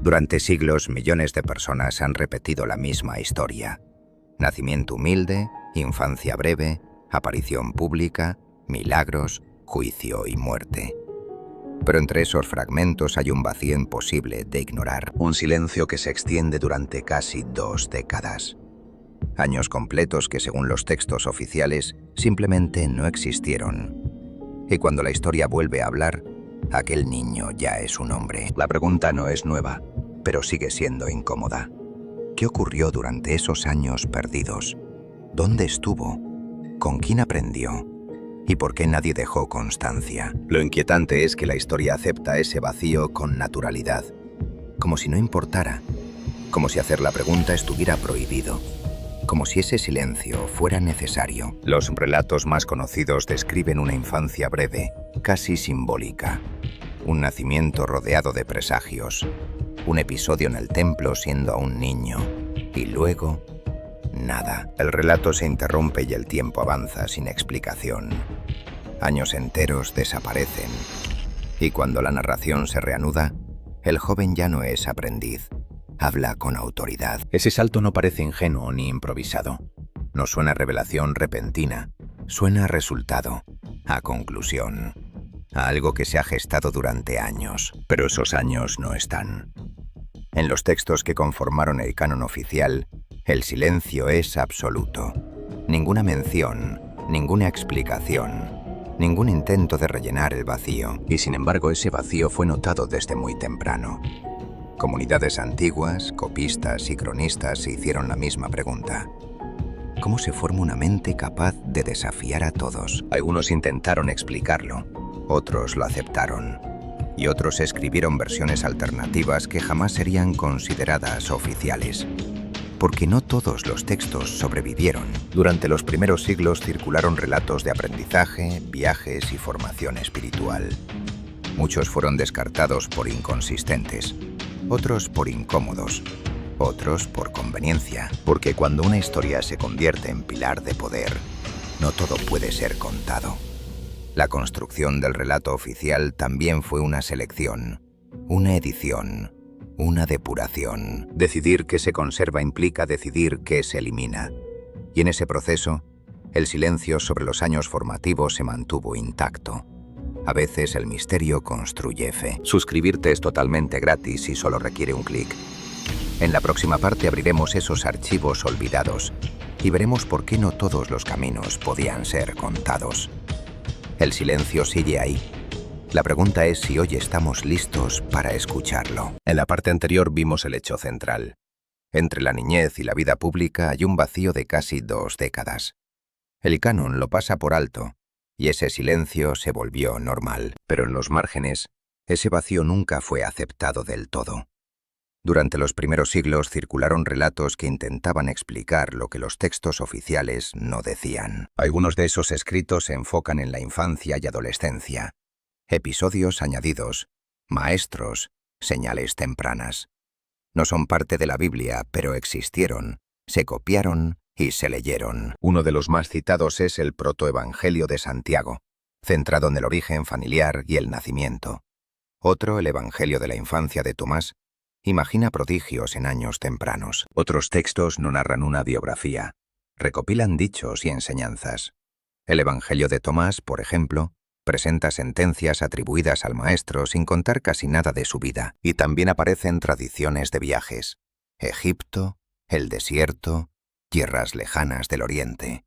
Durante siglos, millones de personas han repetido la misma historia. Nacimiento humilde, infancia breve, aparición pública, milagros, juicio y muerte. Pero entre esos fragmentos hay un vacío imposible de ignorar, un silencio que se extiende durante casi 2 décadas. Años completos que, según los textos oficiales, simplemente no existieron. Y cuando la historia vuelve a hablar, aquel niño ya es un hombre. La pregunta no es nueva, pero sigue siendo incómoda. ¿Qué ocurrió durante esos años perdidos? ¿Dónde estuvo? ¿Con quién aprendió? ¿Y por qué nadie dejó constancia? Lo inquietante es que la historia acepta ese vacío con naturalidad, como si no importara, como si hacer la pregunta estuviera prohibido, como si ese silencio fuera necesario. Los relatos más conocidos describen una infancia breve, casi simbólica, un nacimiento rodeado de presagios, un episodio en el templo siendo aún niño, y luego nada. El relato se interrumpe y el tiempo avanza sin explicación. Años enteros desaparecen. Y cuando la narración se reanuda, el joven ya no es aprendiz. Habla con autoridad. Ese salto no parece ingenuo ni improvisado. No suena a revelación repentina. Suena a resultado, a conclusión, a algo que se ha gestado durante años. Pero esos años no están. En los textos que conformaron el canon oficial, el silencio es absoluto. Ninguna mención, ninguna explicación, ningún intento de rellenar el vacío. Y sin embargo, ese vacío fue notado desde muy temprano. Comunidades antiguas, copistas y cronistas se hicieron la misma pregunta. ¿Cómo se forma una mente capaz de desafiar a todos? Algunos intentaron explicarlo, otros lo aceptaron. Y otros escribieron versiones alternativas que jamás serían consideradas oficiales. Porque no todos los textos sobrevivieron. Durante los primeros siglos circularon relatos de aprendizaje, viajes y formación espiritual. Muchos fueron descartados por inconsistentes, otros por incómodos, otros por conveniencia. Porque cuando una historia se convierte en pilar de poder, no todo puede ser contado. La construcción del relato oficial también fue una selección, una edición, una depuración. Decidir qué se conserva implica decidir qué se elimina. Y en ese proceso, el silencio sobre los años formativos se mantuvo intacto. A veces el misterio construye fe. Suscribirte es totalmente gratis y solo requiere un clic. En la próxima parte abriremos esos archivos olvidados y veremos por qué no todos los caminos podían ser contados. El silencio sigue ahí. La pregunta es si hoy estamos listos para escucharlo. En la parte anterior vimos el hecho central. Entre la niñez y la vida pública hay un vacío de casi 2 décadas. El canon lo pasa por alto, y ese silencio se volvió normal. Pero en los márgenes, ese vacío nunca fue aceptado del todo. Durante los primeros siglos circularon relatos que intentaban explicar lo que los textos oficiales no decían. Algunos de esos escritos se enfocan en la infancia y adolescencia. Episodios añadidos, maestros, señales tempranas. No son parte de la Biblia, pero existieron, se copiaron y se leyeron. Uno de los más citados es el protoevangelio de Santiago, centrado en el origen familiar y el nacimiento. Otro, el evangelio de la infancia de Tomás, imagina prodigios en años tempranos. Otros textos no narran una biografía, recopilan dichos y enseñanzas. El evangelio de Tomás, por ejemplo, presenta sentencias atribuidas al maestro sin contar casi nada de su vida. Y también aparecen tradiciones de viajes. Egipto, el desierto, tierras lejanas del oriente.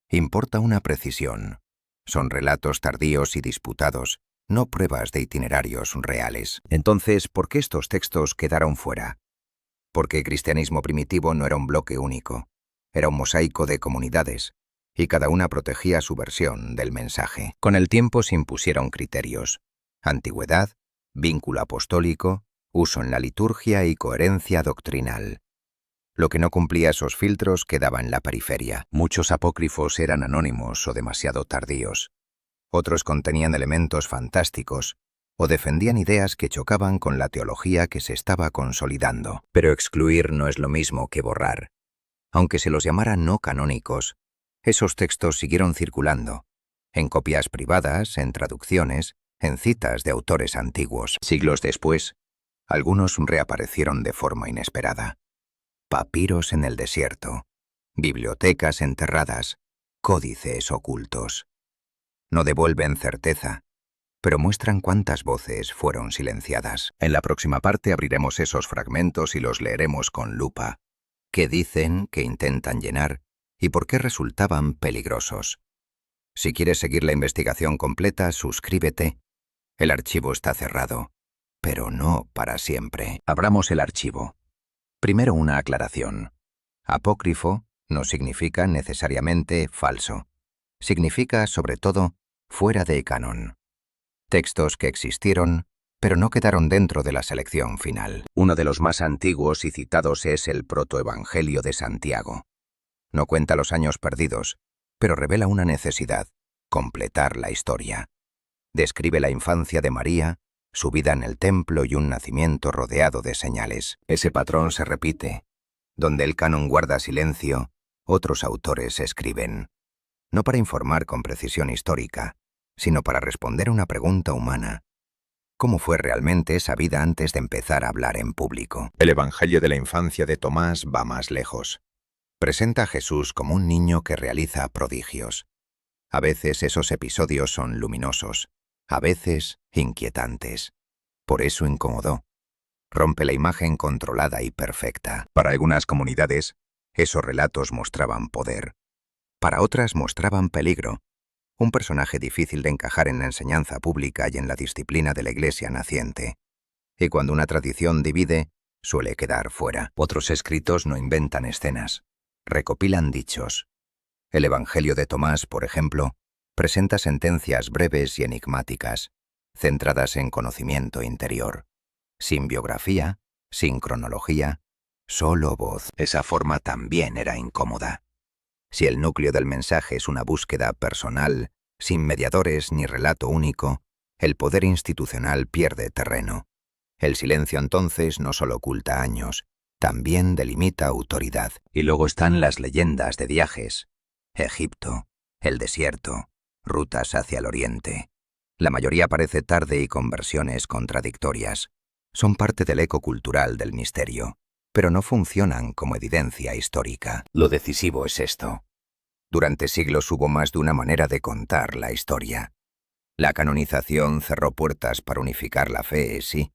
Importa una precisión. Son relatos tardíos y disputados, no pruebas de itinerarios reales. Entonces, ¿por qué estos textos quedaron fuera? Porque el cristianismo primitivo no era un bloque único. Era un mosaico de comunidades, y cada una protegía su versión del mensaje. Con el tiempo se impusieron criterios: antigüedad, vínculo apostólico, uso en la liturgia y coherencia doctrinal. Lo que no cumplía esos filtros quedaba en la periferia. Muchos apócrifos eran anónimos o demasiado tardíos. Otros contenían elementos fantásticos o defendían ideas que chocaban con la teología que se estaba consolidando. Pero excluir no es lo mismo que borrar. Aunque se los llamara no canónicos, esos textos siguieron circulando, en copias privadas, en traducciones, en citas de autores antiguos. Siglos después, Algunos reaparecieron de forma inesperada. Papiros en el desierto, bibliotecas enterradas, códices ocultos. No devuelven certeza, pero muestran cuántas voces fueron silenciadas. En la próxima parte abriremos esos fragmentos y los leeremos con lupa. ¿Qué dicen, qué intentan llenar y por qué resultaban peligrosos? Si quieres seguir la investigación completa, suscríbete. El archivo está cerrado, pero no para siempre. Abramos el archivo. Primero una aclaración. Apócrifo no significa necesariamente falso. Significa, sobre todo, fuera de canon. Textos que existieron, pero no quedaron dentro de la selección final. Uno de los más antiguos y citados es el Protoevangelio de Santiago. No cuenta los años perdidos, pero revela una necesidad: completar la historia. Describe la infancia de María, su vida en el templo y un nacimiento rodeado de señales. Ese patrón se repite. Donde el canon guarda silencio, otros autores escriben. No para informar con precisión histórica, sino para responder a una pregunta humana. ¿Cómo fue realmente esa vida antes de empezar a hablar en público? El Evangelio de la infancia de Tomás va más lejos. Presenta a Jesús como un niño que realiza prodigios. A veces esos episodios son luminosos, a veces inquietantes. Por eso incomodó. Rompe la imagen controlada y perfecta. Para algunas comunidades, esos relatos mostraban poder. Para otras mostraban peligro. Un personaje difícil de encajar en la enseñanza pública y en la disciplina de la Iglesia naciente. Y cuando una tradición divide, suele quedar fuera. Otros escritos no inventan escenas, recopilan dichos. El Evangelio de Tomás, por ejemplo, presenta sentencias breves y enigmáticas, centradas en conocimiento interior. Sin biografía, sin cronología, solo voz. Esa forma también era incómoda. Si el núcleo del mensaje es una búsqueda personal, sin mediadores ni relato único, el poder institucional pierde terreno. El silencio entonces no solo oculta años, también delimita autoridad. Y luego están las leyendas de viajes. Egipto, el desierto, rutas hacia el oriente. La mayoría aparece tarde y con versiones contradictorias. Son parte del eco cultural del misterio, pero no funcionan como evidencia histórica. Lo decisivo es esto. Durante siglos hubo más de una manera de contar la historia. La canonización cerró puertas para unificar la fe, sí,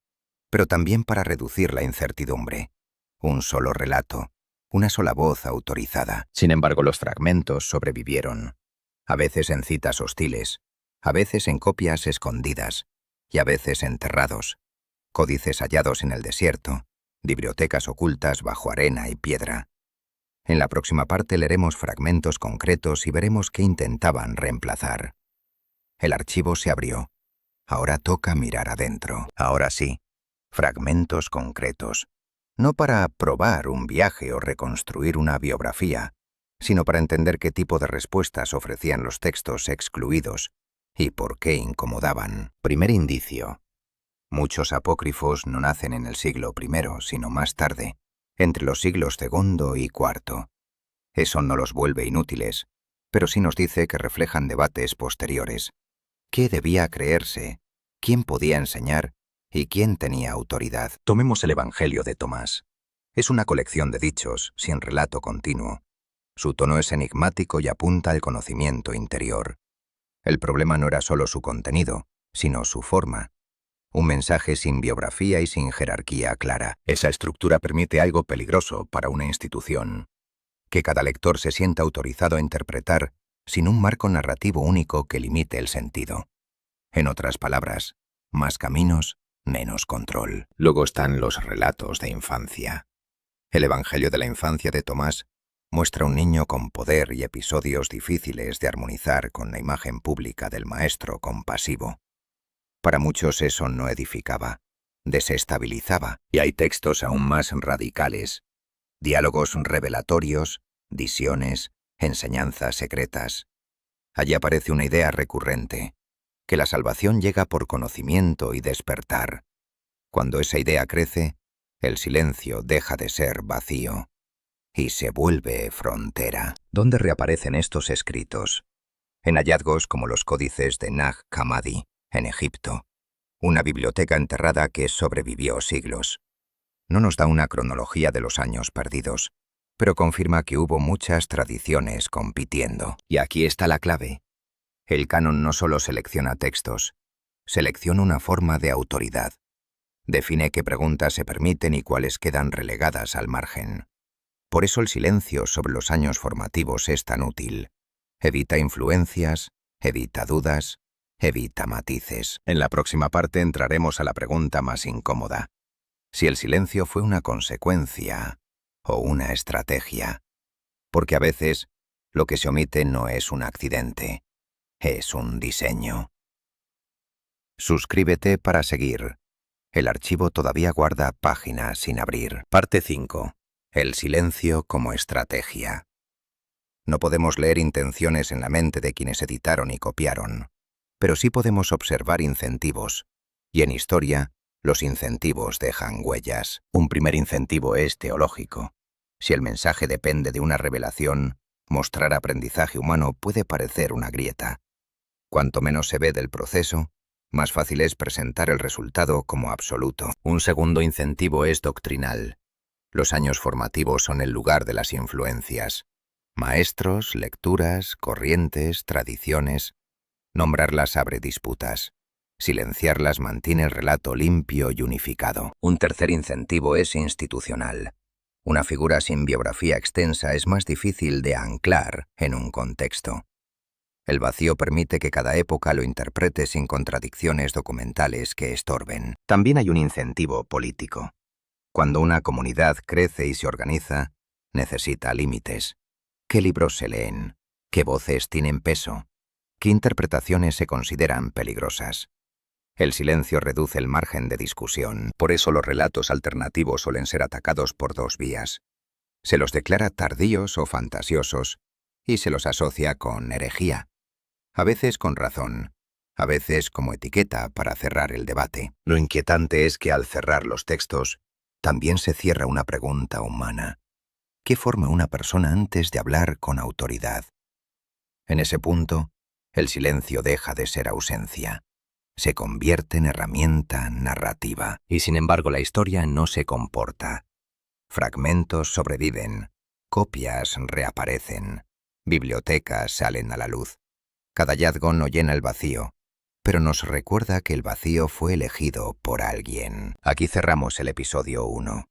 pero también para reducir la incertidumbre. Un solo relato, una sola voz autorizada. Sin embargo, los fragmentos sobrevivieron, a veces en citas hostiles, a veces en copias escondidas y a veces enterrados. Códices hallados en el desierto, bibliotecas ocultas bajo arena y piedra. En la próxima parte leeremos fragmentos concretos y veremos qué intentaban reemplazar. El archivo se abrió. Ahora toca mirar adentro. Ahora sí, fragmentos concretos. No para probar un viaje o reconstruir una biografía, sino para entender qué tipo de respuestas ofrecían los textos excluidos y por qué incomodaban. Primer indicio. Muchos apócrifos no nacen en el siglo I, sino más tarde, entre los siglos II y IV. Eso no los vuelve inútiles, pero sí nos dice que reflejan debates posteriores. ¿Qué debía creerse? ¿Quién podía enseñar? ¿Y quién tenía autoridad? Tomemos el Evangelio de Tomás. Es una colección de dichos, sin relato continuo. Su tono es enigmático y apunta al conocimiento interior. El problema no era solo su contenido, sino su forma. Un mensaje sin biografía y sin jerarquía clara. Esa estructura permite algo peligroso para una institución. Que cada lector se sienta autorizado a interpretar sin un marco narrativo único que limite el sentido. En otras palabras, más caminos, menos control. Luego están los relatos de infancia. El Evangelio de la infancia de Tomás muestra un niño con poder y episodios difíciles de armonizar con la imagen pública del maestro compasivo. Para muchos eso no edificaba, desestabilizaba, y hay textos aún más radicales. Diálogos revelatorios, visiones, enseñanzas secretas. Allí aparece una idea recurrente, que la salvación llega por conocimiento y despertar. Cuando esa idea crece, el silencio deja de ser vacío y se vuelve frontera. ¿Dónde reaparecen estos escritos? En hallazgos como los códices de Nag Hammadi, en Egipto. Una biblioteca enterrada que sobrevivió siglos. No nos da una cronología de los años perdidos, pero confirma que hubo muchas tradiciones compitiendo. Y aquí está la clave. El canon no solo selecciona textos, selecciona una forma de autoridad. Define qué preguntas se permiten y cuáles quedan relegadas al margen. Por eso el silencio sobre los años formativos es tan útil. Evita influencias, evita dudas, evita matices. En la próxima parte entraremos a la pregunta más incómoda. Si el silencio fue una consecuencia o una estrategia. Porque a veces lo que se omite no es un accidente, es un diseño. Suscríbete para seguir. El archivo todavía guarda páginas sin abrir. Parte 5. El silencio como estrategia. No podemos leer intenciones en la mente de quienes editaron y copiaron, pero sí podemos observar incentivos. Y en historia, los incentivos dejan huellas. Un primer incentivo es teológico. Si el mensaje depende de una revelación, mostrar aprendizaje humano puede parecer una grieta. Cuanto menos se ve del proceso, más fácil es presentar el resultado como absoluto. Un segundo incentivo es doctrinal. Los años formativos son el lugar de las influencias. Maestros, lecturas, corrientes, tradiciones. Nombrarlas abre disputas. Silenciarlas mantiene el relato limpio y unificado. Un tercer incentivo es institucional. Una figura sin biografía extensa es más difícil de anclar en un contexto. El vacío permite que cada época lo interprete sin contradicciones documentales que estorben. También hay un incentivo político. Cuando una comunidad crece y se organiza, necesita límites. ¿Qué libros se leen? ¿Qué voces tienen peso? ¿Qué interpretaciones se consideran peligrosas? El silencio reduce el margen de discusión. Por eso los relatos alternativos suelen ser atacados por dos vías. Se los declara tardíos o fantasiosos y se los asocia con herejía. A veces con razón, a veces como etiqueta para cerrar el debate. Lo inquietante es que al cerrar los textos, también se cierra una pregunta humana. ¿Qué forma una persona antes de hablar con autoridad? En ese punto, el silencio deja de ser ausencia. Se convierte en herramienta narrativa. Y sin embargo la historia no se comporta. Fragmentos sobreviven, copias reaparecen, bibliotecas salen a la luz. Cada hallazgo no llena el vacío, pero nos recuerda que el vacío fue elegido por alguien. Aquí cerramos el episodio 1.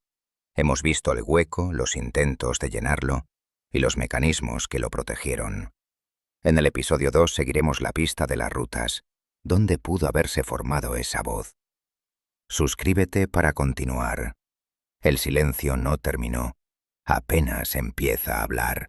Hemos visto el hueco, los intentos de llenarlo y los mecanismos que lo protegieron. En el episodio 2 seguiremos la pista de las rutas. ¿Dónde pudo haberse formado esa voz? Suscríbete para continuar. El silencio no terminó. Apenas empieza a hablar.